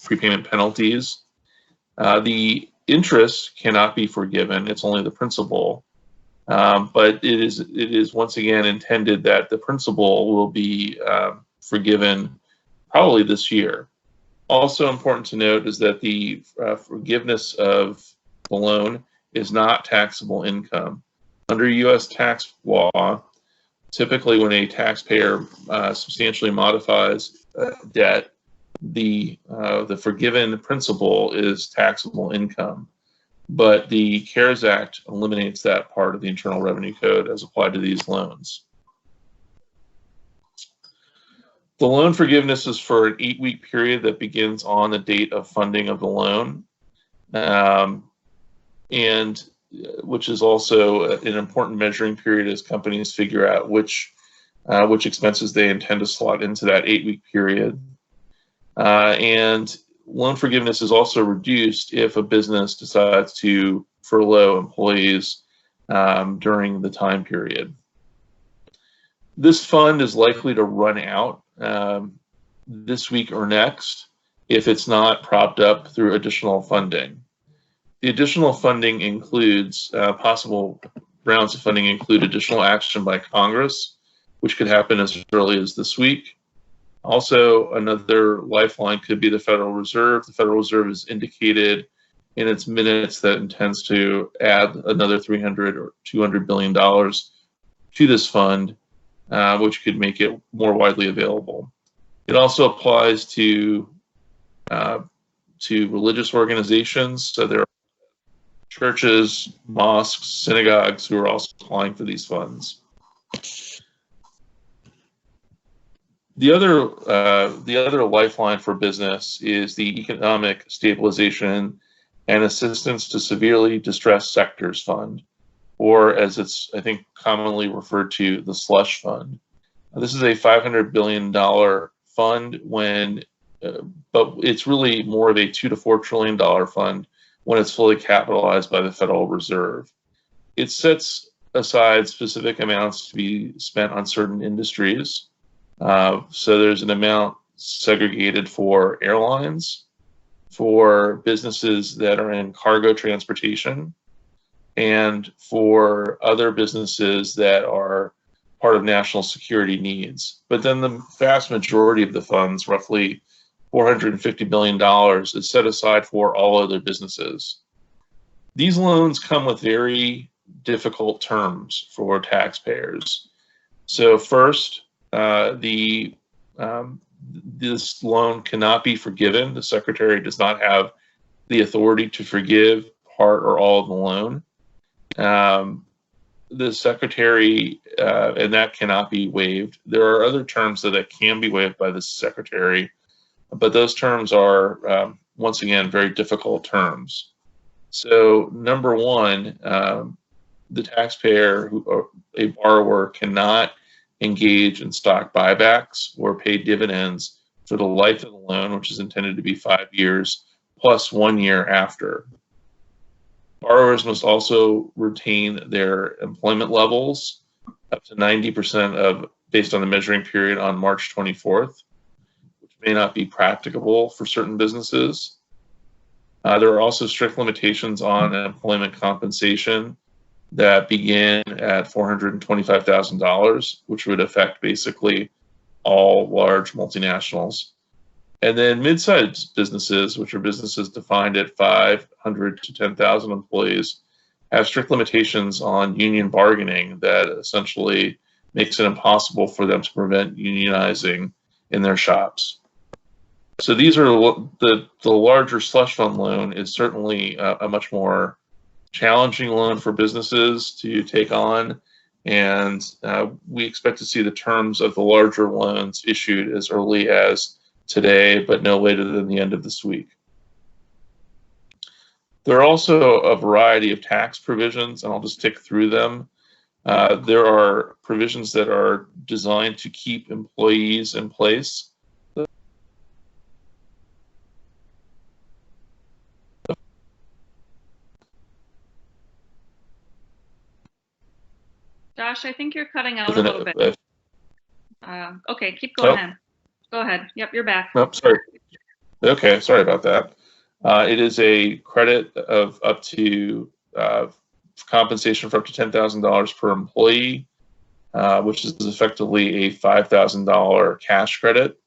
prepayment penalties. The interest cannot be forgiven; it's only the principal. But it is once again intended that the principal will be forgiven probably this year. Also important to note is that the forgiveness of the loan is not taxable income. Under U.S. tax law, typically when a taxpayer substantially modifies debt, the forgiven principal is taxable income. But the CARES Act eliminates that part of the Internal Revenue Code as applied to these loans. The loan forgiveness is for an 8-week period that begins on the date of funding of the loan, and which is also an important measuring period as companies figure out which expenses they intend to slot into that 8-week period. And loan forgiveness is also reduced if a business decides to furlough employees during the time period. This fund is likely to run out this week or next if it's not propped up through additional funding. The additional funding includes possible rounds of funding include additional action by Congress, which could happen as early as this week. Also, another lifeline could be the Federal Reserve. The Federal Reserve has indicated in its minutes that it intends to add another $300 or $200 billion to this fund, which could make it more widely available. It also applies to religious organizations. So there are churches, mosques, synagogues who are also applying for these funds. The other lifeline for business is the Economic Stabilization and Assistance to Severely Distressed Sectors Fund, or as it's, I think, commonly referred to, the slush fund. This is a $500 billion fund but it's really more of a $2 to $4 trillion fund when it's fully capitalized by the Federal Reserve. It sets aside specific amounts to be spent on certain industries. So there's an amount segregated for airlines, for businesses that are in cargo transportation, and for other businesses that are part of national security needs. But then the vast majority of the funds, roughly $450 billion, is set aside for all other businesses. These loans come with very difficult terms for taxpayers. So first, this loan cannot be forgiven. The Secretary does not have the authority to forgive part or all of the loan. The Secretary, and that cannot be waived. There are other terms that can be waived by the Secretary, but those terms are, once again, very difficult terms. So number one, the taxpayer, or a borrower, cannot engage in stock buybacks or pay dividends for the life of the loan, which is intended to be 5 years plus 1 year after. Borrowers must also retain their employment levels up to 90% based on the measuring period on March 24th, which may not be practicable for certain businesses. There are also strict limitations on employment compensation that begin at $425,000, which would affect basically all large multinationals. And then mid-sized businesses, which are businesses defined at 500 to 10,000 employees, have strict limitations on union bargaining that essentially makes it impossible for them to prevent unionizing in their shops. So these are the larger slush fund loan is certainly a much more challenging loan for businesses to take on, and we expect to see the terms of the larger loans issued as early as today, but no later than the end of this week. There are also a variety of tax provisions, and I'll just tick through them. There are provisions that are designed to keep employees in place. Josh, I think you're cutting out a little bit. Okay, keep going ahead. Go ahead. Yep, you're back. Nope, sorry. Okay, sorry about that. It is a credit of up to compensation for up to $10,000 per employee, which is effectively a $5,000 cash credit.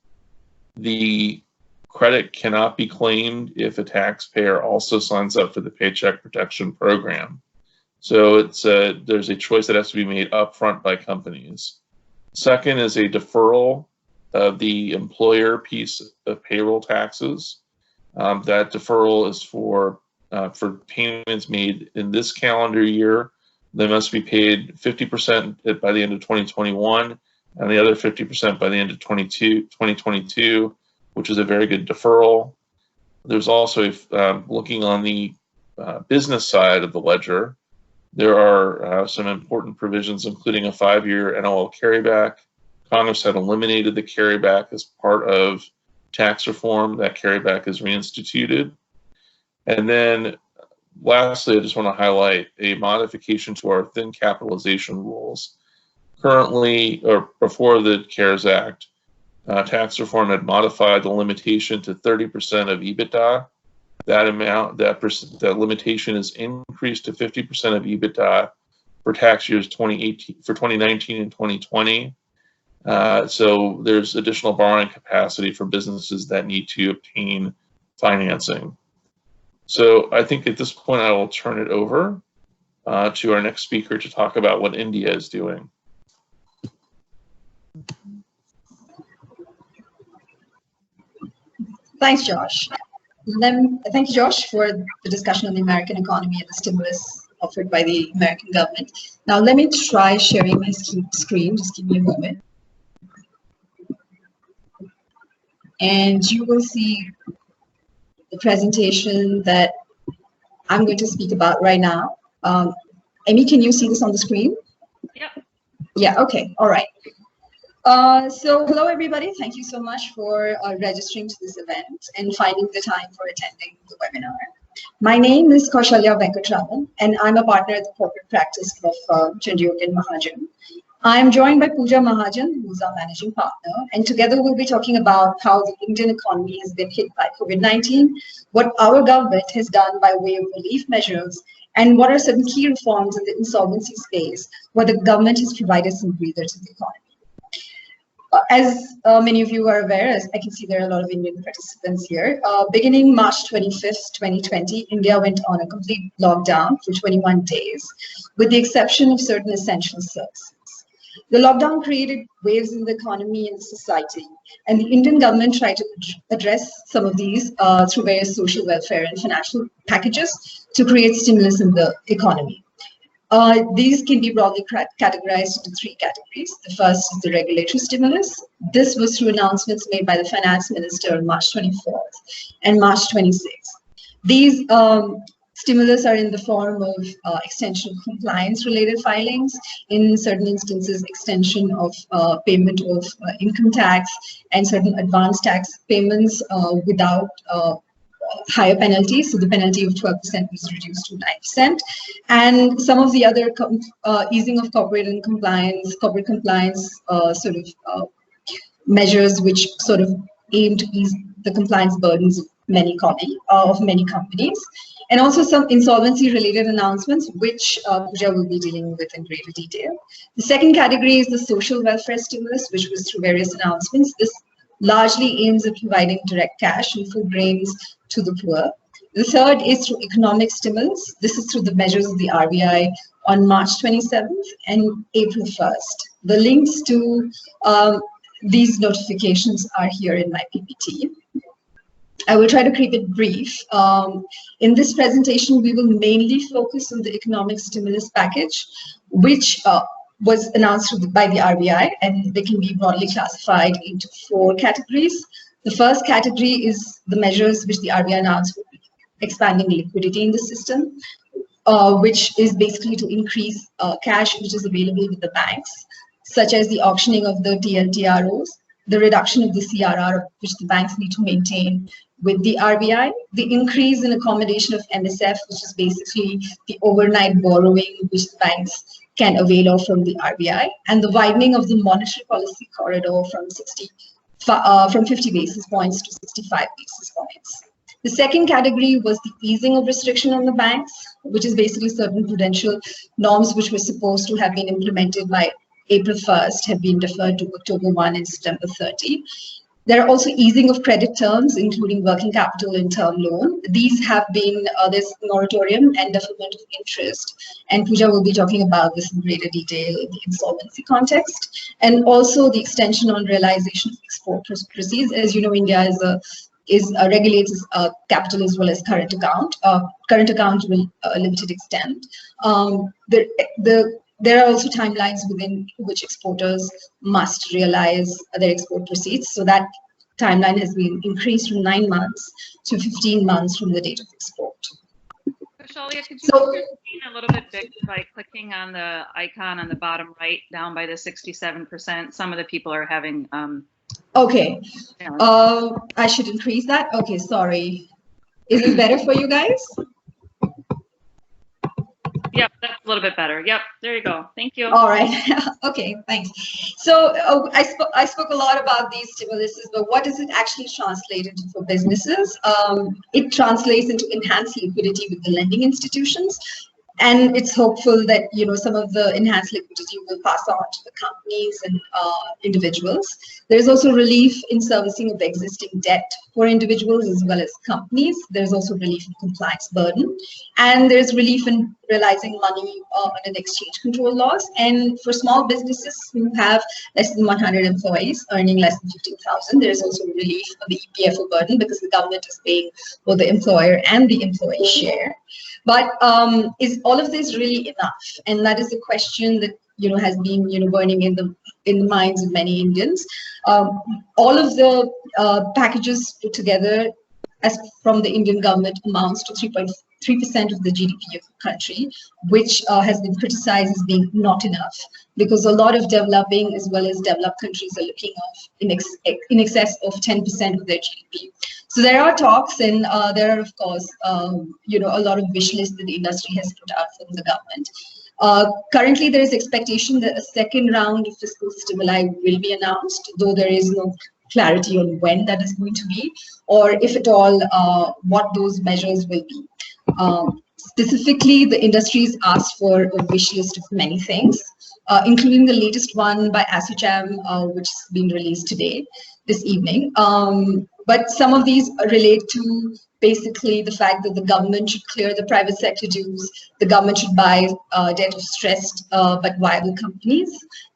The credit cannot be claimed if a taxpayer also signs up for the Paycheck Protection Program. So there's a choice that has to be made upfront by companies. Second is a deferral of the employer piece of payroll taxes. That deferral is for payments made in this calendar year. They must be paid 50% by the end of 2021 and the other 50% by the end of 2022, which is a very good deferral. There's also, looking on the business side of the ledger, there are some important provisions, including a 5-year NOL carryback. Congress had eliminated the carryback as part of tax reform. That carryback is reinstituted. And then lastly, I just want to highlight a modification to our thin capitalization rules. Currently, or before the CARES Act, tax reform had modified the limitation to 30% of EBITDA. That limitation is increased to 50% of EBITDA for tax years 2019 and 2020. So there's additional borrowing capacity for businesses that need to obtain financing. So I think at this point I will turn it over to our next speaker to talk about what India is doing. Thanks, Josh. Thank you, Josh, for the discussion on the American economy and the stimulus offered by the American government. Now let me try sharing my screen. Just give me a moment. And you will see the presentation that I'm going to speak about right now. Amy, can you see this on the screen? Yeah. Yeah, okay, all right. So hello, everybody. Thank you so much for registering to this event and finding the time for attending the webinar. My name is Kaushalya Venkatraman, and I'm a partner at the corporate practice of Chandiok and Mahajan. I'm joined by Pooja Mahajan, who's our managing partner, and together we'll be talking about how the Indian economy has been hit by COVID-19, what our government has done by way of relief measures, and what are certain key reforms in the insolvency space where the government has provided some breather to the economy. As many of you are aware, as I can see there are a lot of Indian participants here. Beginning March 25th, 2020, India went on a complete lockdown for 21 days, with the exception of certain essential services. The lockdown created waves in the economy and the society, and the Indian government tried to address some of these through various social welfare and financial packages to create stimulus in the economy. These can be broadly categorized into 3 categories. The first is the regulatory stimulus. This was through announcements made by the finance minister on March 24th and March 26th. These stimulus are in the form of extension of compliance-related filings, in certain instances, extension of payment of income tax and certain advanced tax payments without higher penalties. So the penalty of 12% was reduced to 9%. And some of the other easing of corporate compliance measures, which sort of aim to ease the compliance burdens of many companies. And also some insolvency-related announcements, which Pooja will be dealing with in greater detail. The second category is the social welfare stimulus, which was through various announcements. This largely aims at providing direct cash and food grains to the poor. The third is through economic stimulus. This is through the measures of the RBI on March 27th and April 1st. The links to these notifications are here in my PPT. I will try to keep it brief. In this presentation, we will mainly focus on the economic stimulus package, which was announced by the RBI, and they can be broadly classified into 4 categories. The first category is the measures which the RBI announced for expanding liquidity in the system, which is basically to increase cash which is available with the banks, such as the auctioning of the TLTROs, the reduction of the CRR which the banks need to maintain with the RBI, the increase in accommodation of MSF, which is basically the overnight borrowing which the banks can avail of from the RBI, and the widening of the monetary policy corridor from 60 from 50 basis points to 65 basis points. The second category was the easing of restriction on the banks, which is basically certain prudential norms which were supposed to have been implemented by April 1st have been deferred to October 1 and September 30. There are also easing of credit terms, including working capital and term loan. These have been, there's moratorium and deferment of interest. And Pooja will be talking about this in greater detail in the insolvency context. And also the extension on realization of export proceeds. As you know, India regulates capital as well as current account. Current account will limited extent. There are also timelines within which exporters must realize their export proceeds. So that timeline has been increased from 9 months to 15 months from the date of export. Shalia, could you make your screen a little bit bigger by clicking on the icon on the bottom right down by the 67%? Some of the people are having okay. I should increase that. Okay, sorry. Is it better for you guys? Yep, that's a little bit better. Yep, there you go. Thank you. All right. Okay, thanks. So I spoke a lot about these stimuluses, but what does it actually translate into for businesses? It translates into enhanced liquidity with the lending institutions. And it's hopeful that, you know, some of the enhanced liquidity will pass on to the companies and individuals. There's also relief in servicing of existing debt for individuals as well as companies. There's also relief in compliance burden. And there's relief in realizing money under the exchange control laws. And for small businesses who have less than 100 employees earning less than 15,000, there's also relief on the EPFO burden because the government is paying both the employer and the employee share. But is all of this really enough? And that is the question that, you know, has been, you know, burning in the minds of many Indians. All of the packages put together as from the Indian government amounts to 3.3% of the GDP of the country, which has been criticized as being not enough because a lot of developing as well as developed countries are looking of in excess of 10% of their GDP. So there are talks and there are, of course, you know, a lot of wish lists that the industry has put out from the government. Currently, there is expectation that a second round of fiscal stimuli will be announced, though there is no clarity on when that is going to be, or if at all, what those measures will be. Specifically, the industry has asked for a wish list of many things, including the latest one by ASSOCHAM, which has been released this evening. But some of these relate to basically the fact that the government should clear the private sector dues, the government should buy debt of stressed but viable companies,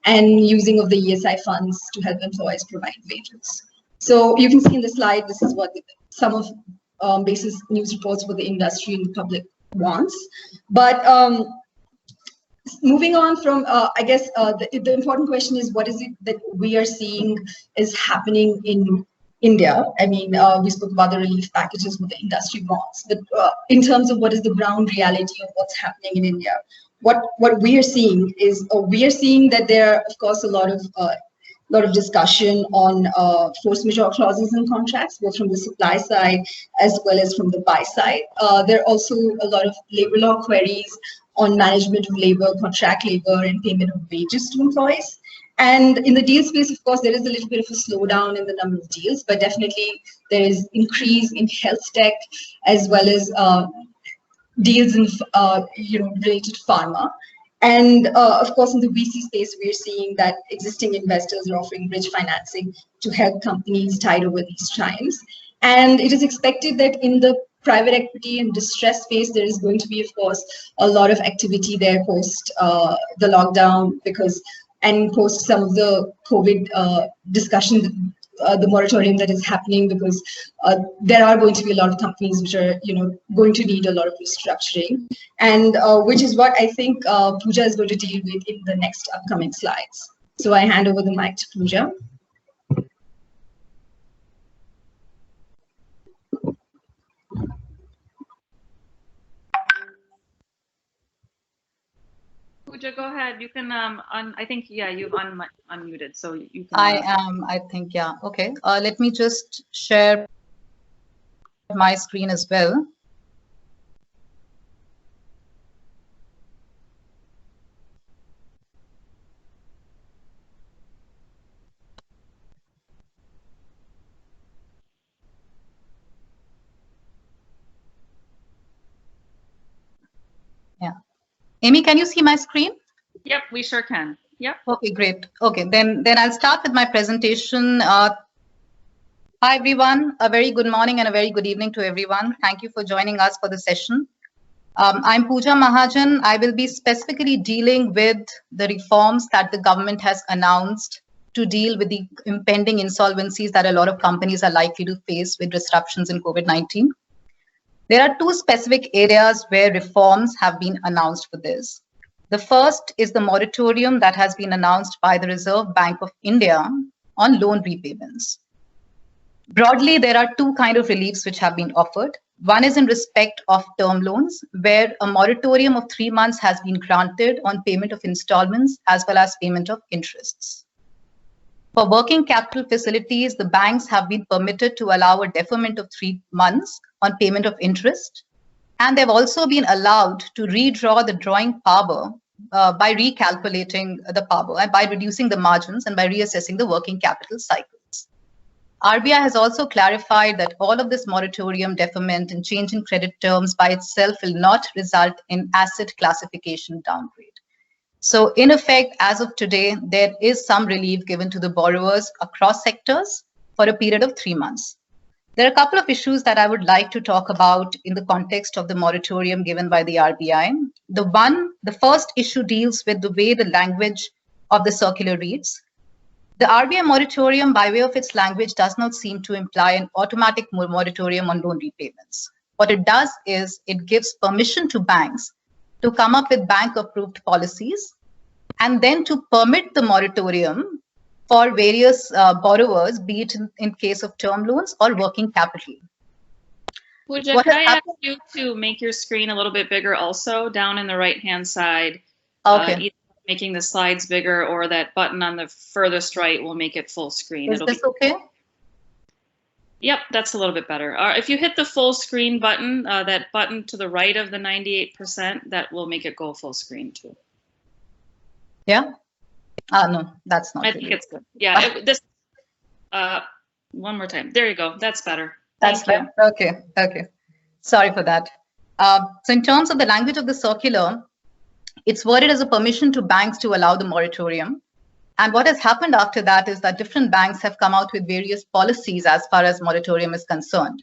and using of the ESI funds to help employees provide wages. So you can see in the slide, this is what some of basis news reports what the industry and the public wants. But moving on from, I guess, the important question is, what is it that we are seeing is happening in India? I mean, we spoke about the relief packages what the industry wants, but in terms of what is the ground reality of what's happening in India, what we are seeing is we are seeing that there are, of course, a lot of discussion on force majeure clauses in contracts, both from the supply side as well as from the buy side. There are also a lot of labor law queries on management of labor, contract labor, and payment of wages to employees. And in the deal space, of course, there is a little bit of a slowdown in the number of deals, but definitely there is increase in health tech as well as deals in related pharma. And of course, in the VC space, we're seeing that existing investors are offering bridge financing to help companies tide over these times. And it is expected that in the private equity and distress space, there is going to be, of course, a lot of activity there post the lockdown and post some of the COVID discussion, the moratorium that is happening, because there are going to be a lot of companies which are, going to need a lot of restructuring, and which is what I think Pooja is going to deal with in the next upcoming slides. So I hand over the mic to Pooja. Pooja, go ahead. You can, I think, yeah, you've unmuted, so you can. I am, I think, yeah. Okay. Let me just share my screen as well. Amy, can you see my screen? Yep, we sure can. Yep. Okay, great. Okay, then I'll start with my presentation. Hi, everyone. A very good morning and a very good evening to everyone. Thank you for joining us for the session. I'm Pooja Mahajan. I will be specifically dealing with the reforms that the government has announced to deal with the impending insolvencies that a lot of companies are likely to face with disruptions in COVID-19. There are two specific areas where reforms have been announced for this. The first is the moratorium that has been announced by the Reserve Bank of India on loan repayments. Broadly, there are two kinds of reliefs which have been offered. One is in respect of term loans, where a moratorium of 3 months has been granted on payment of installments as well as payment of interests. For working capital facilities, the banks have been permitted to allow a deferment of 3 months on payment of interest. And they've also been allowed to redraw the drawing power by recalculating the power and by reducing the margins and by reassessing the working capital cycles. RBI has also clarified that all of this moratorium, deferment, and change in credit terms by itself will not result in asset classification downgrade. So in effect, as of today, there is some relief given to the borrowers across sectors for a period of 3 months. There are a couple of issues that I would like to talk about in the context of the moratorium given by the RBI. The first issue deals with the way the language of the circular reads. The RBI moratorium, by way of its language, does not seem to imply an automatic moratorium on loan repayments. What it does is it gives permission to banks to come up with bank-approved policies and then to permit the moratorium for various borrowers, be it in case of term loans or working capital. Pooja, can I ask you to make your screen a little bit bigger also, down in the right-hand side? Okay. Either making the slides bigger or that button on the furthest right will make it full screen. Is this okay? Yep, that's a little bit better. If you hit the full screen button, that button to the right of the 98%, that will make it go full screen too. Yeah? No, that's not. I think it's good. Yeah, one more time. There you go. That's better. That's better. Okay, okay. Sorry for that. So in terms of the language of the circular, it's worded as a permission to banks to allow the moratorium. And what has happened after that is that different banks have come out with various policies as far as moratorium is concerned.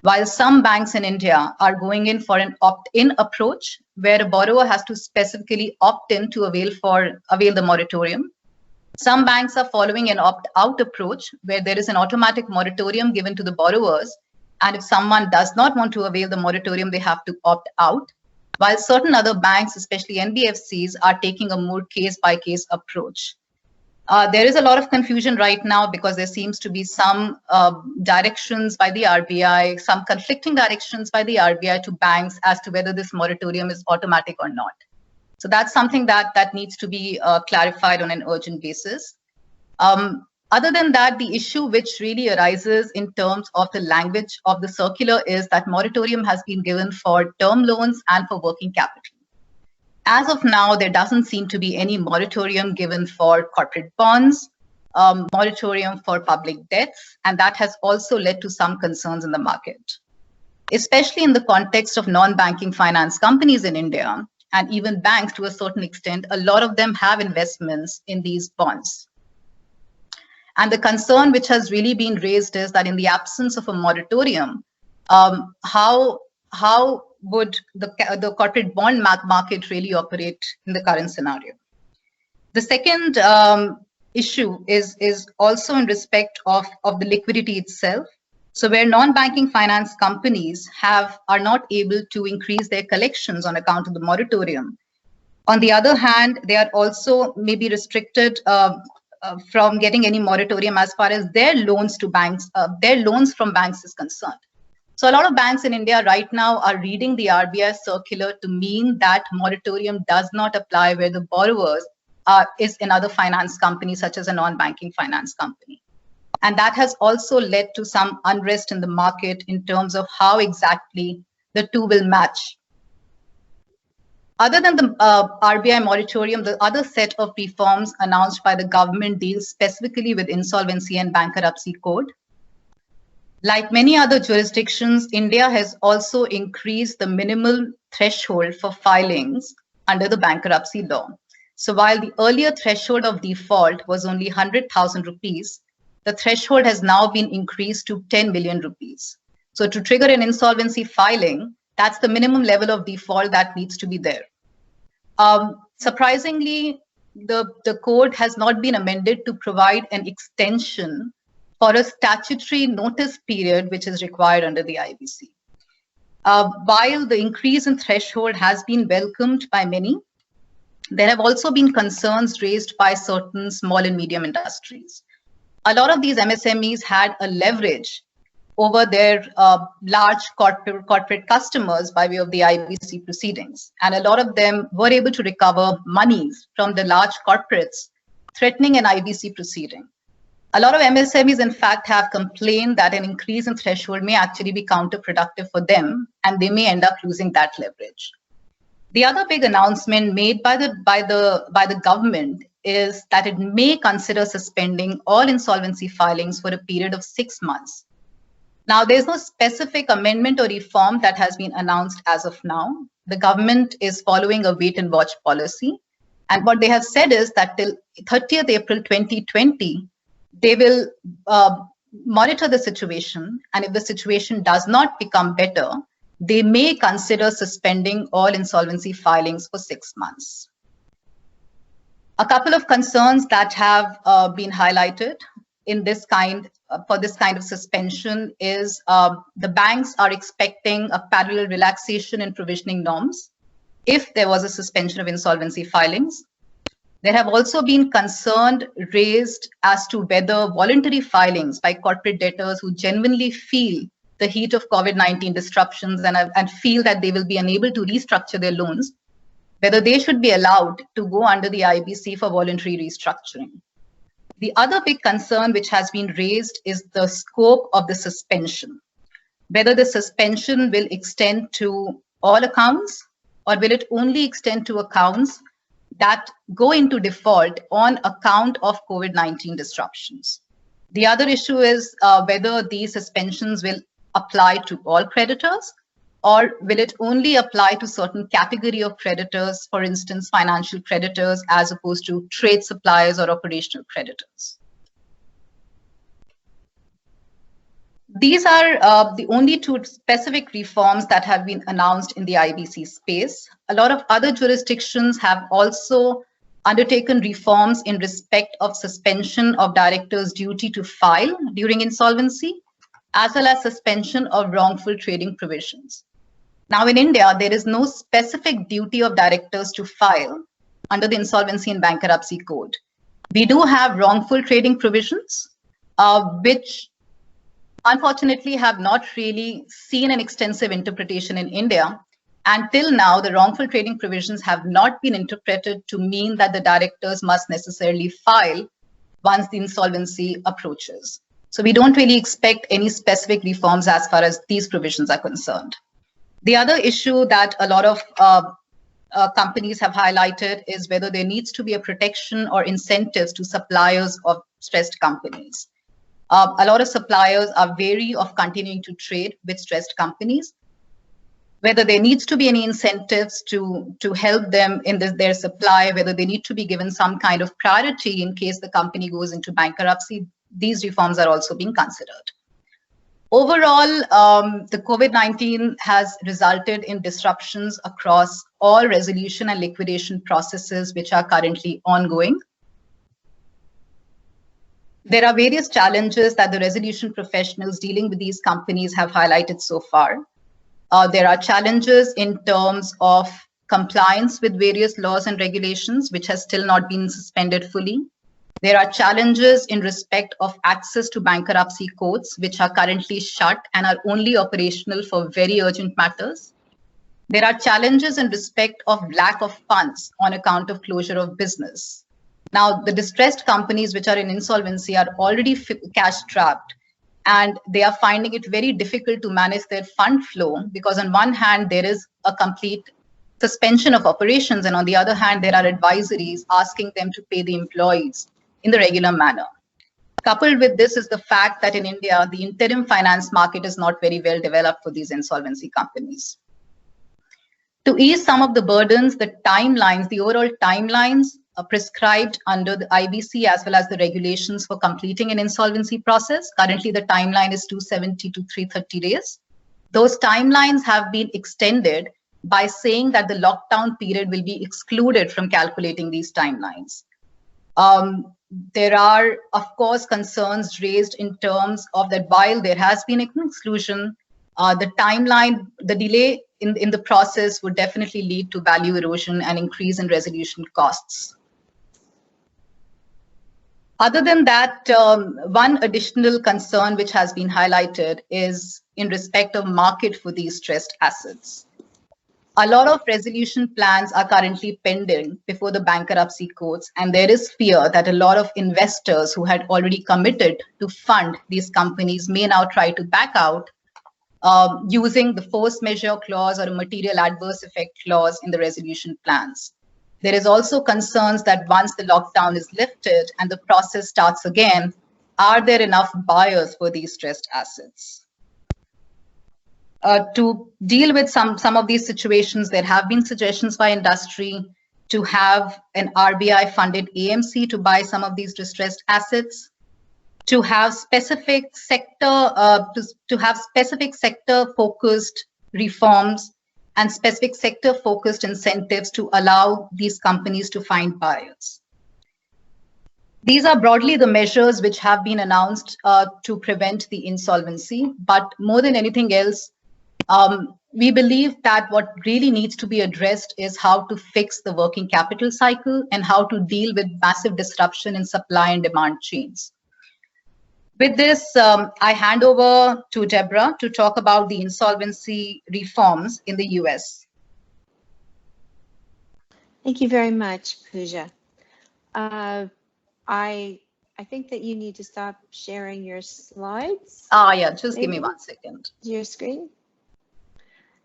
While some banks in India are going in for an opt-in approach, where a borrower has to specifically opt in to avail the moratorium. Some banks are following an opt-out approach, where there is an automatic moratorium given to the borrowers. And if someone does not want to avail the moratorium, they have to opt out. While certain other banks, especially NBFCs, are taking a more case-by-case approach. There is a lot of confusion right now because there seems to be some directions by the RBI, some conflicting directions by the RBI to banks as to whether this moratorium is automatic or not. So that's something that needs to be clarified on an urgent basis. Other than that, the issue which really arises in terms of the language of the circular is that moratorium has been given for term loans and for working capital. As of now, there doesn't seem to be any moratorium given for corporate bonds, moratorium for public debts, and that has also led to some concerns in the market, especially in the context of non-banking finance companies in India, and even banks to a certain extent. A lot of them have investments in these bonds. And the concern which has really been raised is that in the absence of a moratorium, how would the corporate bond market really operate in the current scenario? The second issue is also in respect of the liquidity itself. So where non-banking finance companies are not able to increase their collections on account of the moratorium. On the other hand, they are also maybe restricted from getting any moratorium as far as their loans to banks, their loans from banks is concerned. So a lot of banks in India right now are reading the RBI circular to mean that moratorium does not apply where the borrowers is another finance company, such as a non-banking finance company. And that has also led to some unrest in the market in terms of how exactly the two will match. Other than the RBI moratorium, the other set of reforms announced by the government deals specifically with insolvency and bankruptcy code. Like many other jurisdictions, India has also increased the minimal threshold for filings under the bankruptcy law. So while the earlier threshold of default was only 100,000 rupees, the threshold has now been increased to 10 million rupees. So to trigger an insolvency filing, that's the minimum level of default that needs to be there. Surprisingly, the code has not been amended to provide an extension for a statutory notice period, which is required under the IBC. While the increase in threshold has been welcomed by many, there have also been concerns raised by certain small and medium industries. A lot of these MSMEs had a leverage over their large corporate customers by way of the IBC proceedings. And a lot of them were able to recover monies from the large corporates threatening an IBC proceeding. A lot of MSMEs, in fact, have complained that an increase in threshold may actually be counterproductive for them, and they may end up losing that leverage. The other big announcement made by the government is that it may consider suspending all insolvency filings for a period of 6 months. Now, there's no specific amendment or reform that has been announced as of now. The government is following a wait and watch policy. And what they have said is that till 30th April 2020, they will monitor the situation. And if the situation does not become better, they may consider suspending all insolvency filings for 6 months. A couple of concerns that have been highlighted in this kind for this kind of suspension is the banks are expecting a parallel relaxation in provisioning norms if there was a suspension of insolvency filings. There have also been concerns raised as to whether voluntary filings by corporate debtors who genuinely feel the heat of COVID-19 disruptions and feel that they will be unable to restructure their loans, whether they should be allowed to go under the IBC for voluntary restructuring. The other big concern which has been raised is the scope of the suspension, whether the suspension will extend to all accounts or will it only extend to accounts that go into default on account of COVID-19 disruptions. The other issue is whether these suspensions will apply to all creditors or will it only apply to certain category of creditors, for instance, financial creditors, as opposed to trade suppliers or operational creditors. These are the only two specific reforms that have been announced in the IBC space. A lot of other jurisdictions have also undertaken reforms in respect of suspension of directors' duty to file during insolvency, as well as suspension of wrongful trading provisions. Now in India, there is no specific duty of directors to file under the Insolvency and Bankruptcy Code. We do have wrongful trading provisions, which unfortunately have not really seen an extensive interpretation in India. Until now, the wrongful trading provisions have not been interpreted to mean that the directors must necessarily file once the insolvency approaches. So we don't really expect any specific reforms as far as these provisions are concerned. The other issue that a lot of companies have highlighted is whether there needs to be a protection or incentives to suppliers of stressed companies. A lot of suppliers are wary of continuing to trade with stressed companies. Whether there needs to be any incentives to help them in their supply, whether they need to be given some kind of priority in case the company goes into bankruptcy, these reforms are also being considered. Overall, the COVID-19 has resulted in disruptions across all resolution and liquidation processes which are currently ongoing. There are various challenges that the resolution professionals dealing with these companies have highlighted so far. There are challenges in terms of compliance with various laws and regulations, which has still not been suspended fully. There are challenges in respect of access to bankruptcy courts, which are currently shut and are only operational for very urgent matters. There are challenges in respect of lack of funds on account of closure of business. Now, the distressed companies which are in insolvency are already cash trapped, and they are finding it very difficult to manage their fund flow because on one hand, there is a complete suspension of operations, and on the other hand, there are advisories asking them to pay the employees in the regular manner. Coupled with this is the fact that in India, the interim finance market is not very well developed for these insolvency companies. To ease some of the burdens, the timelines, the overall timelines prescribed under the IBC as well as the regulations for completing an insolvency process. Currently, the timeline is 270 to 330 days. Those timelines have been extended by saying that the lockdown period will be excluded from calculating these timelines. There are, of course, concerns raised in terms of that while there has been an exclusion, the timeline, the delay in the process would definitely lead to value erosion and increase in resolution costs. Other than that, one additional concern which has been highlighted is in respect of market for these stressed assets. A lot of resolution plans are currently pending before the bankruptcy courts, and there is fear that a lot of investors who had already committed to fund these companies may now try to back out using the force majeure clause or a material adverse effect clause in the resolution plans. There is also concerns that once the lockdown is lifted and the process starts again, are there enough buyers for these stressed assets? To deal with some of these situations, there have been suggestions by industry to have an RBI-funded AMC to buy some of these distressed assets, to have specific sector-focused reforms and specific sector-focused incentives to allow these companies to find buyers. These are broadly the measures which have been announced to prevent the insolvency, but more than anything else, we believe that what really needs to be addressed is how to fix the working capital cycle and how to deal with massive disruption in supply and demand chains. With this, I hand over to Deborah to talk about the insolvency reforms in the US. Thank you very much, Pooja. I think that you need to stop sharing your slides. Yeah, just give me 1 second. Your screen.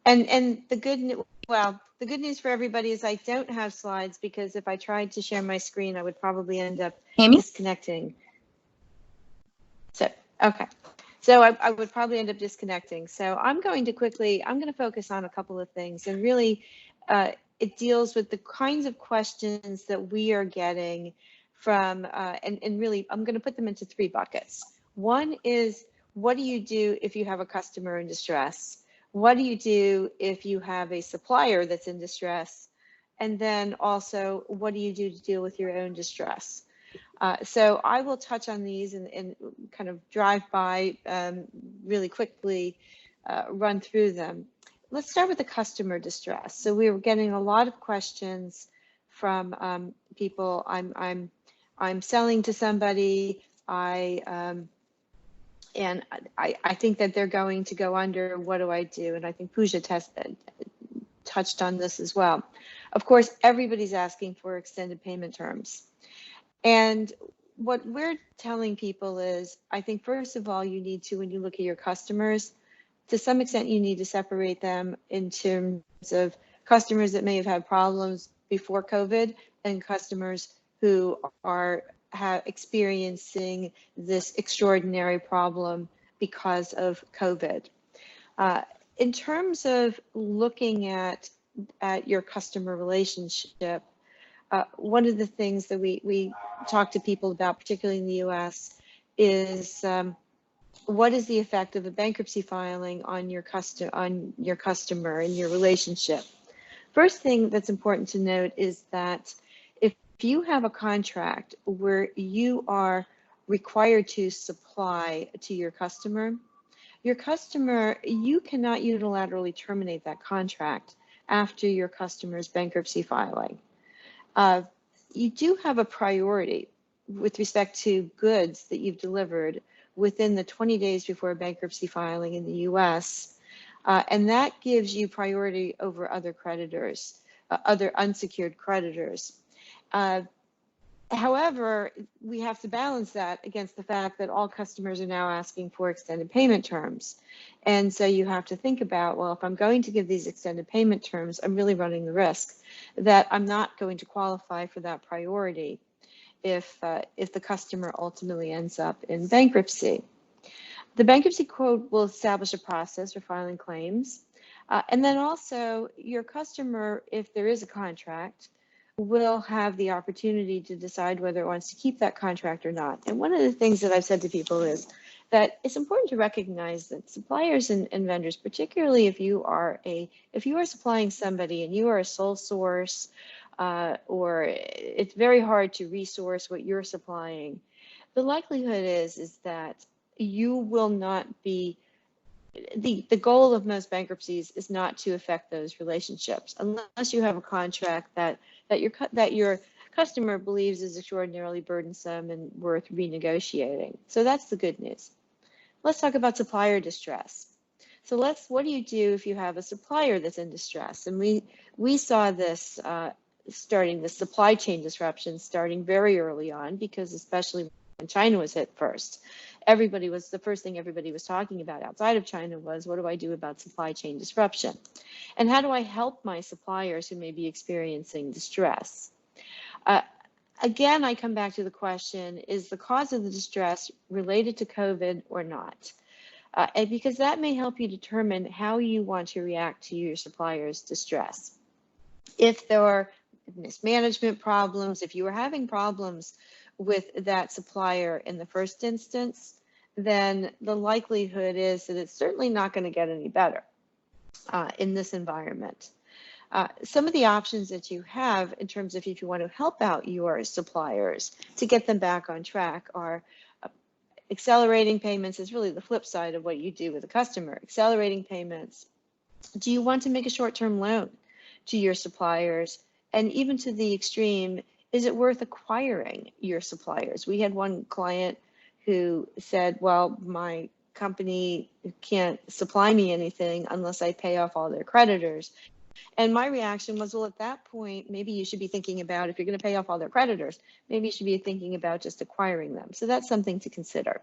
And the good news for everybody is I don't have slides, because if I tried to share my screen, I would probably end up disconnecting. So, okay. So I would probably end up disconnecting. So I'm going to focus on a couple of things, and really it deals with the kinds of questions that we are getting from, and really I'm going to put them into 3 buckets. One is, what do you do if you have a customer in distress? What do you do if you have a supplier that's in distress? And then also, what do you do to deal with your own distress? So I will touch on these and kind of drive by really quickly, run through them. Let's start with the customer distress. So we were getting a lot of questions from people. I'm selling to somebody. And I think that they're going to go under. What do I do? And I think Pooja touched on this as well. Of course, everybody's asking for extended payment terms. And what we're telling people is, I think, first of all, you need to, when you look at your customers, to some extent, you need to separate them in terms of customers that may have had problems before COVID and customers who are experiencing this extraordinary problem because of COVID. In terms of looking at your customer relationship, one of the things that we talk to people about, particularly in the US, is what is the effect of a bankruptcy filing on your customer and your relationship. First thing that's important to note is that if you have a contract where you are required to supply to your customer, you cannot unilaterally terminate that contract after your customer's bankruptcy filing. You do have a priority with respect to goods that you've delivered within the 20 days before a bankruptcy filing in the US, and that gives you priority over other creditors, other unsecured creditors. However, we have to balance that against the fact that all customers are now asking for extended payment terms. And so you have to think about, well, if I'm going to give these extended payment terms, I'm really running the risk that I'm not going to qualify for that priority if the customer ultimately ends up in bankruptcy. The Bankruptcy Code will establish a process for filing claims. And then also your customer, if there is a contract, will have the opportunity to decide whether it wants to keep that contract or not. And one of the things that I've said to people is that it's important to recognize that suppliers and vendors, particularly if you are supplying somebody and you are a sole source, or it's very hard to resource what you're supplying, the likelihood is that you will not be, the goal of most bankruptcies is not to affect those relationships unless you have a contract that your customer believes is extraordinarily burdensome and worth renegotiating. So that's the good news. Let's talk about supplier distress. So what do you do if you have a supplier that's in distress? And we saw this starting, the supply chain disruption starting very early on, because especially when China was hit first, the first thing everybody was talking about outside of China was, what do I do about supply chain disruption? And how do I help my suppliers who may be experiencing distress? Again, I come back to the question, is the cause of the distress related to COVID or not? And because that may help you determine how you want to react to your supplier's distress. If there are mismanagement problems, if you are having problems with that supplier in the first instance, then the likelihood is that it's certainly not going to get any better in this environment. Some of the options that you have in terms of if you want to help out your suppliers to get them back on track are accelerating payments is really the flip side of what you do with a customer. Accelerating payments. Do you want to make a short-term loan to your suppliers? And even to the extreme, is it worth acquiring your suppliers? We had one client who said, well, my company can't supply me anything unless I pay off all their creditors. And my reaction was, well, at that point, maybe you should be thinking about, if you're going to pay off all their creditors, maybe you should be thinking about just acquiring them. So that's something to consider.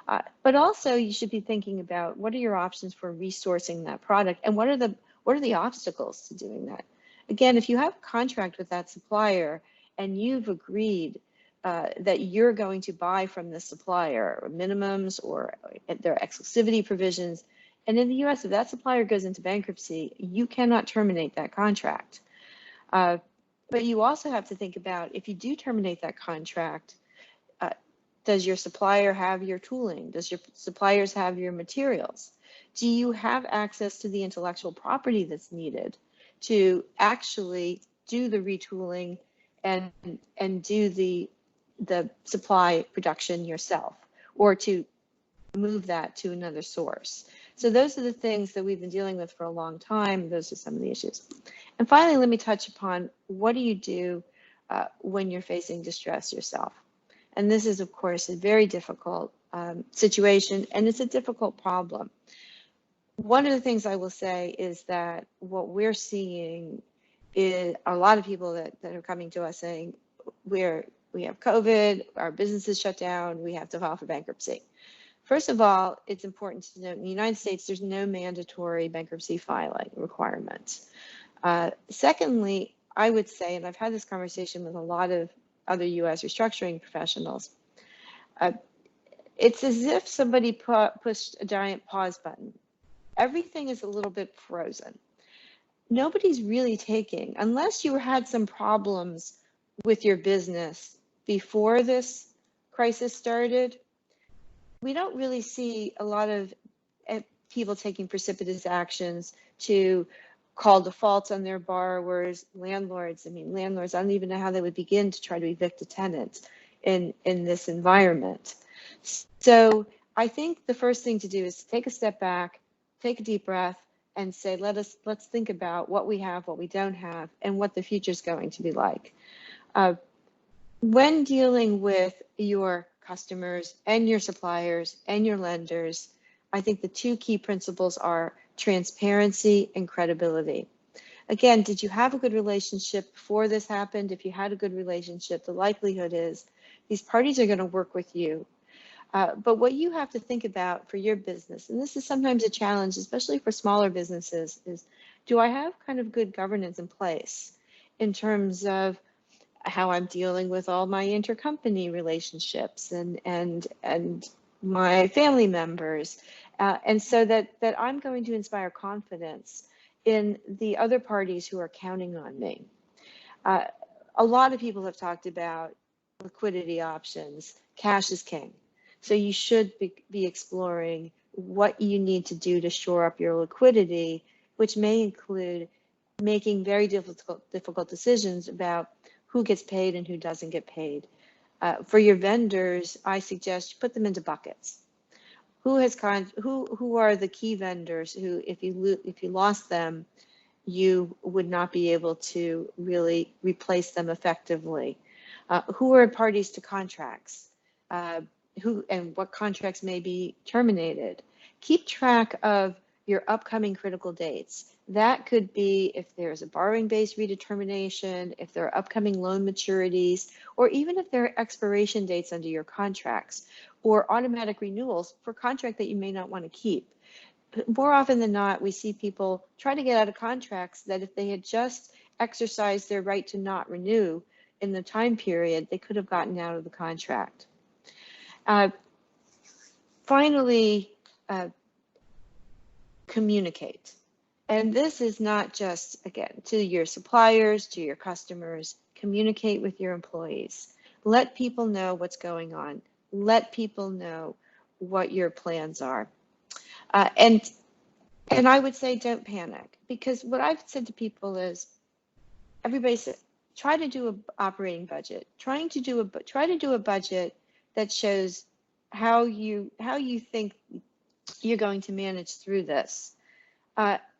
But also you should be thinking about what are your options for resourcing that product, and what are the obstacles to doing that? Again, if you have a contract with that supplier and you've agreed that you're going to buy from the supplier, or minimums or their exclusivity provisions, and in the US, if that supplier goes into bankruptcy, you cannot terminate that contract. But you also have to think about, if you do terminate that contract, does your supplier have your tooling? Does your suppliers have your materials? Do you have access to the intellectual property that's needed to actually do the retooling and do the supply production yourself, or to move that to another source? So those are the things that we've been dealing with for a long time. Those are some of the issues. And finally, let me touch upon, what do you do when you're facing distress yourself? And this is, of course, a very difficult situation, and it's a difficult problem. One of the things I will say is that what we're seeing is a lot of people that are coming to us saying, we have COVID, our business is shut down, we have to file for bankruptcy. First of all, it's important to note in the United States, there's no mandatory bankruptcy filing requirement. Secondly, I would say, and I've had this conversation with a lot of other US restructuring professionals, it's as if somebody pushed a giant pause button. Everything is a little bit frozen. Nobody's really taking, unless you had some problems with your business before this crisis started, we don't really see a lot of people taking precipitous actions to call defaults on their borrowers, landlords. I mean, landlords, I don't even know how they would begin to try to evict a tenant in this environment. So I think the first thing to do is to take a step back, take a deep breath, and say, let's think about what we have, what we don't have, and what the future is going to be like. When dealing with your customers and your suppliers and your lenders, I think the two key principles are transparency and credibility. Again, did you have a good relationship before this happened? If you had a good relationship, the likelihood is these parties are going to work with you. But what you have to think about for your business, and this is sometimes a challenge, especially for smaller businesses, is, do I have kind of good governance in place in terms of how I'm dealing with all my intercompany relationships and my family members, And so that I'm going to inspire confidence in the other parties who are counting on me. A lot of people have talked about liquidity options. Cash is king. So you should be exploring what you need to do to shore up your liquidity, which may include making very difficult decisions about who gets paid and who doesn't get paid. For your vendors, I suggest you put them into buckets. Who are the key vendors who, if you lost them, you would not be able to really replace them effectively? Who are parties to contracts? Who and what contracts may be terminated? Keep track of your upcoming critical dates. That could be if there's a borrowing-based redetermination, if there are upcoming loan maturities, or even if there are expiration dates under your contracts, or automatic renewals for contract that you may not want to keep. More often than not, we see people try to get out of contracts that if they had just exercised their right to not renew in the time period, they could have gotten out of the contract. Finally, communicate. And this is not just, again, to your suppliers, to your customers. Communicate with your employees. Let people know what's going on. Let people know what your plans are. And I would say don't panic, because what I've said to people is, everybody said, try to do an operating budget. Try to do a budget that shows how you think you're going to manage through this.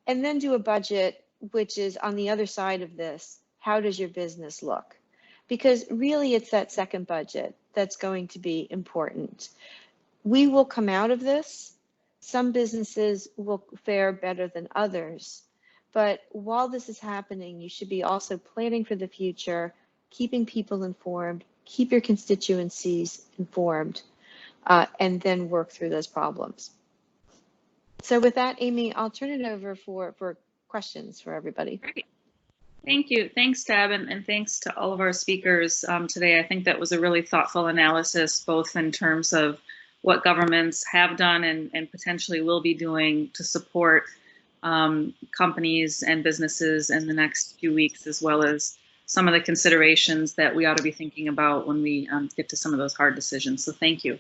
And then do a budget which is on the other side of this. How does your business look? Because really it's that second budget that's going to be important. We will come out of this. Some businesses will fare better than others. But while this is happening, you should be also planning for the future, keeping people informed, keep your constituencies informed, and then work through those problems. So with that, Amy, I'll turn it over for questions for everybody. Great. Thank you. Thanks, Deb, and thanks to all of our speakers today. I think that was a really thoughtful analysis, both in terms of what governments have done and potentially will be doing to support companies and businesses in the next few weeks, as well as some of the considerations that we ought to be thinking about when we get to some of those hard decisions. So thank you.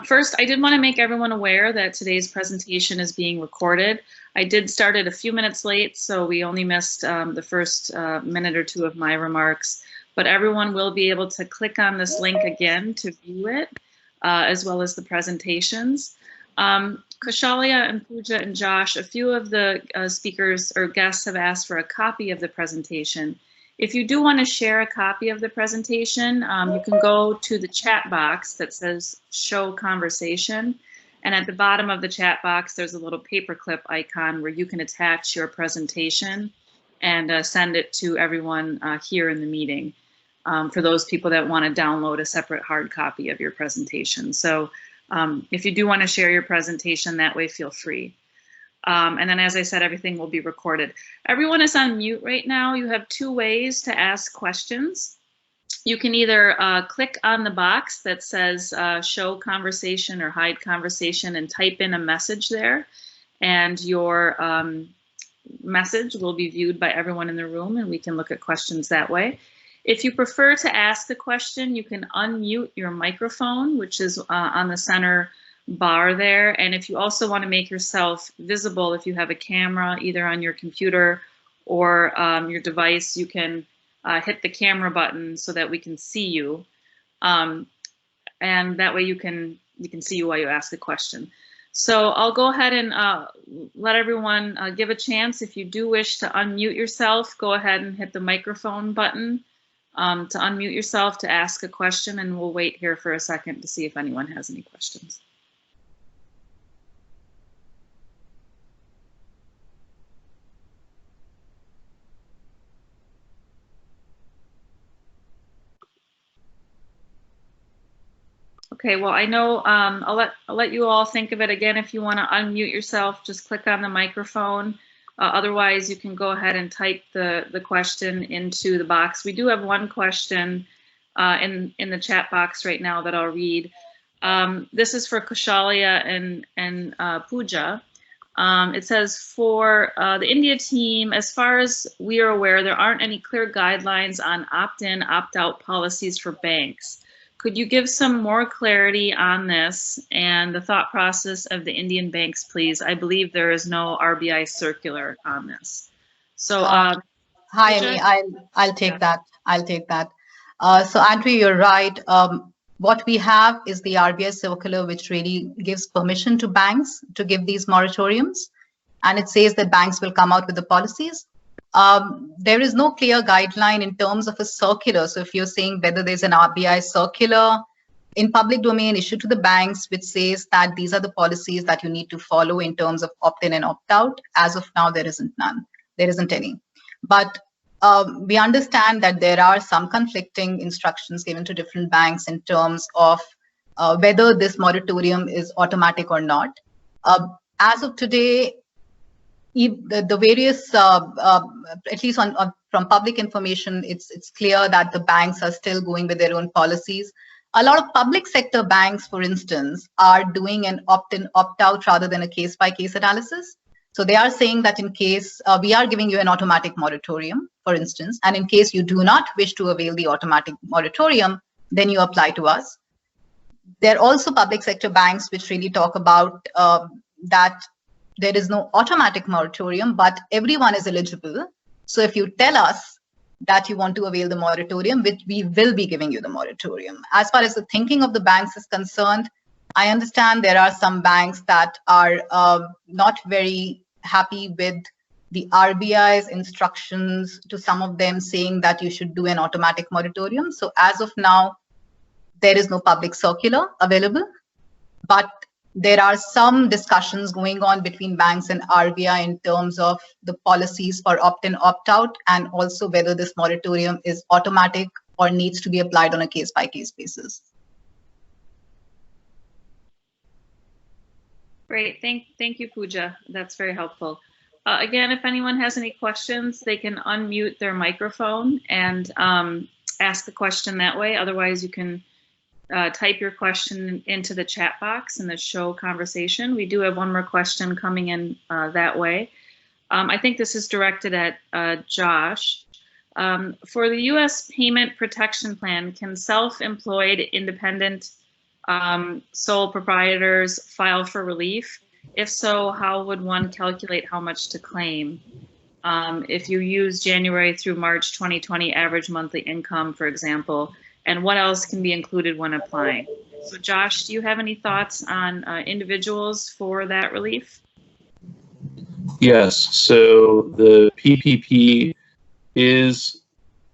First, I did want to make everyone aware that today's presentation is being recorded. I did start it a few minutes late, so we only missed the first minute or two of my remarks, but everyone will be able to click on this link again to view it, as well as the presentations. Kaushalya and Pooja and Josh, a few of the speakers or guests have asked for a copy of the presentation. If you do want to share a copy of the presentation, you can go to the chat box that says show conversation. And at the bottom of the chat box, there's a little paperclip icon where you can attach your presentation and send it to everyone here in the meeting for those people that want to download a separate hard copy of your presentation. So if you do want to share your presentation that way, feel free. And then, as I said, everything will be recorded. Everyone is on mute right now. You have two ways to ask questions. You can either click on the box that says show conversation or hide conversation and type in a message there, and your message will be viewed by everyone in the room, and we can look at questions that way. If you prefer to ask the question, you can unmute your microphone, which is on the center bar there. And if you also want to make yourself visible, if you have a camera either on your computer or your device, you can hit the camera button so that we can see you. And that way you can see you while you ask the question. So I'll go ahead and let everyone give a chance. If you do wish to unmute yourself, go ahead and hit the microphone button to unmute yourself to ask a question, and we'll wait here for a second to see if anyone has any questions. Okay, well, I know I'll let you all think of it again. If you want to unmute yourself, just click on the microphone. Otherwise, you can go ahead and type the question into the box. We do have one question in the chat box right now that I'll read. This is for Kaushalya and Pooja. It says, for the India team, as far as we are aware, there aren't any clear guidelines on opt-in, opt-out policies for banks. Could you give some more clarity on this and the thought process of the Indian banks, please? I believe there is no RBI circular on this. So, hi, Amy. I'll take that. I'll take that. So, Andrew, you're right. What we have is the RBI circular, which really gives permission to banks to give these moratoriums. And it says that banks will come out with the policies. There is no clear guideline in terms of a circular. So if you're saying whether there's an RBI circular in public domain issued to the banks, which says that these are the policies that you need to follow in terms of opt-in and opt-out, as of now, there isn't none. There isn't any. But we understand that there are some conflicting instructions given to different banks in terms of whether this moratorium is automatic or not. As of today, the various, at least from public information, it's clear that the banks are still going with their own policies. A lot of public sector banks, for instance, are doing an opt-in, opt-out rather than a case-by-case analysis. So they are saying that in case we are giving you an automatic moratorium, for instance, and in case you do not wish to avail the automatic moratorium, then you apply to us. There are also public sector banks which really talk about that there is no automatic moratorium, but everyone is eligible. So if you tell us that you want to avail the moratorium, which we will be giving you the moratorium. As far as the thinking of the banks is concerned, I understand there are some banks that are not very happy with the RBI's instructions to some of them saying that you should do an automatic moratorium. So as of now, there is no public circular available, but there are some discussions going on between banks and RBI in terms of the policies for opt-in, opt-out, and also whether this moratorium is automatic or needs to be applied on a case-by-case basis. Great, thank you, Pooja. That's very helpful. Again, if anyone has any questions, they can unmute their microphone and ask the question that way. Otherwise, you can type your question into the chat box in the show conversation. We do have one more question coming in that way. I think this is directed at Josh. For the U.S. Payment Protection Plan, can self-employed independent sole proprietors file for relief? If so, how would one calculate how much to claim? If you use January through March 2020 average monthly income, for example, and what else can be included when applying? So Josh, do you have any thoughts on individuals for that relief? Yes, so the PPP is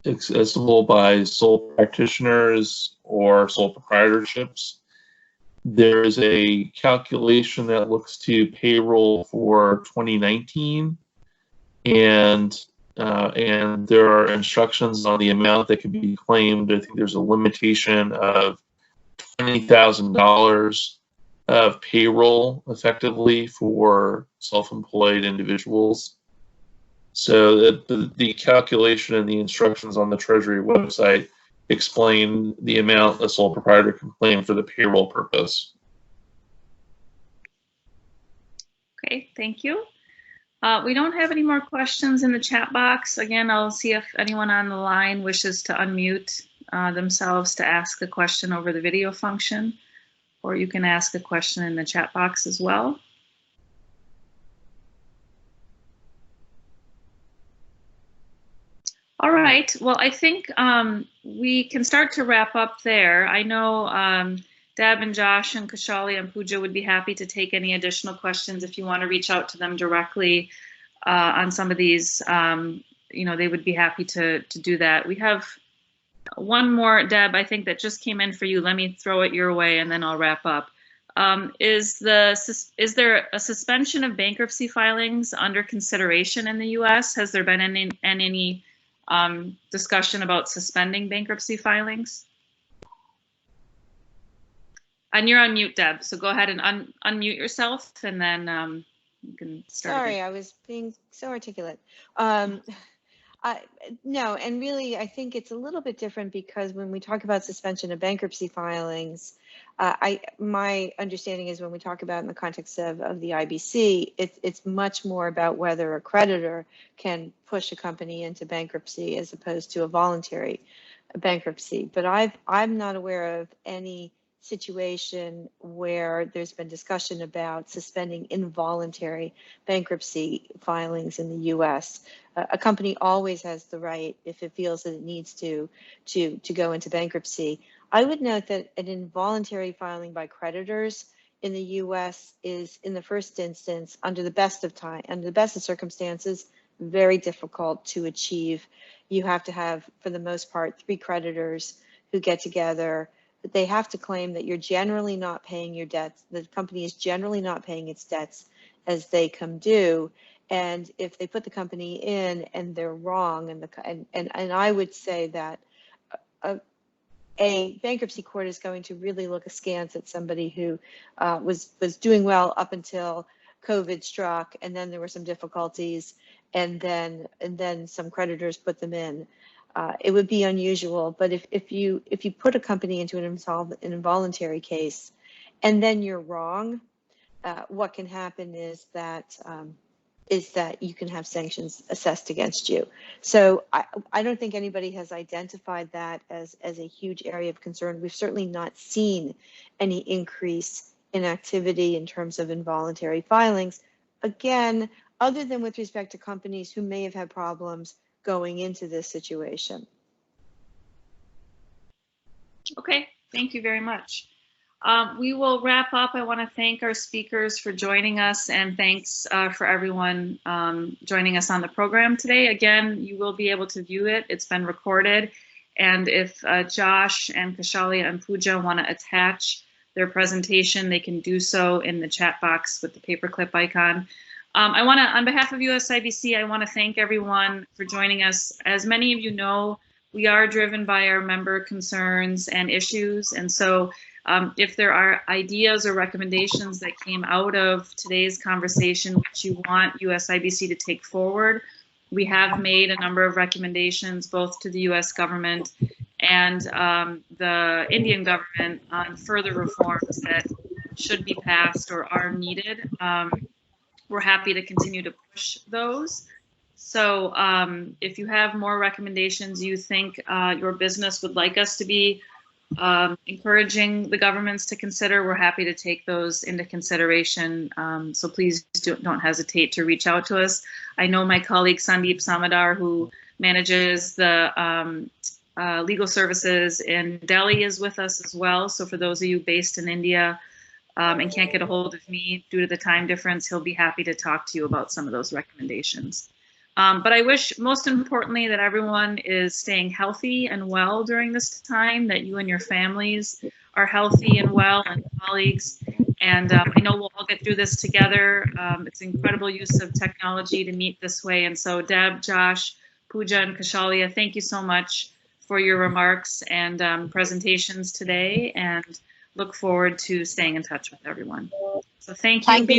accessible by sole practitioners or sole proprietorships. There is a calculation that looks to payroll for 2019, and there are instructions on the amount that can be claimed. I think there's a limitation of $20,000 of payroll effectively for self-employed individuals. So the calculation and the instructions on the Treasury website explain the amount a sole proprietor can claim for the payroll purpose. Okay, thank you. We don't have any more questions in the chat box. Again, I'll see if anyone on the line wishes to unmute themselves to ask a question over the video function, or you can ask a question in the chat box as well. All right, well, I think we can start to wrap up there. I know Deb and Josh and Kaushalya and Pooja would be happy to take any additional questions if you want to reach out to them directly on some of these. You know, they would be happy to do that. We have one more, Deb, I think that just came in for you. Let me throw it your way and then I'll wrap up. Is there a suspension of bankruptcy filings under consideration in the U.S.? Has there been any discussion about suspending bankruptcy filings? And you're on mute, Deb, so go ahead and unmute yourself and then you can start. Sorry, again. I was being so articulate. No, and really, I think it's a little bit different because when we talk about suspension of bankruptcy filings, My understanding is when we talk about in the context of the IBC, it's much more about whether a creditor can push a company into bankruptcy as opposed to a voluntary bankruptcy. But I'm not aware of any situation where there's been discussion about suspending involuntary bankruptcy filings in the U.S. A company always has the right, if it feels that it needs to go into bankruptcy. I would note that an involuntary filing by creditors in the U.S. is, in the first instance, under the best of circumstances, very difficult to achieve. You have to have, for the most part, 3 creditors who get together. They have to claim that you're generally not paying your debts. The company is generally not paying its debts as they come due. And if they put the company in and they're wrong, and I would say that a bankruptcy court is going to really look askance at somebody who was doing well up until COVID struck, and then there were some difficulties, and then some creditors put them in. It would be unusual, but if you put a company into an involuntary case, and then you're wrong, what can happen is that you can have sanctions assessed against you. So I don't think anybody has identified that as a huge area of concern. We've certainly not seen any increase in activity in terms of involuntary filings. Again, other than with respect to companies who may have had problems going into this situation. Okay, thank you very much. We will wrap up. I want to thank our speakers for joining us, and thanks for everyone joining us on the program today. Again, you will be able to view it. It's been recorded. And if Josh and Kaushalya and Pooja want to attach their presentation, they can do so in the chat box with the paperclip icon. I want to, on behalf of USIBC, I want to thank everyone for joining us. As many of you know, we are driven by our member concerns and issues. And so if there are ideas or recommendations that came out of today's conversation which you want USIBC to take forward, we have made a number of recommendations both to the US government and the Indian government on further reforms that should be passed or are needed. We're happy to continue to push those. So if you have more recommendations you think your business would like us to be encouraging the governments to consider, we're happy to take those into consideration. So please don't hesitate to reach out to us. I know my colleague Sandeep Samadar, who manages the legal services in Delhi, is with us as well. So for those of you based in India and can't get a hold of me due to the time difference, he'll be happy to talk to you about some of those recommendations. But I wish, most importantly, that everyone is staying healthy and well during this time, that you and your families are healthy and well, and colleagues. And I know we'll all get through this together. It's incredible use of technology to meet this way. And so Deb, Josh, Pooja, and Kaushalya, thank you so much for your remarks and presentations today, and look forward to staying in touch with everyone. So thank you.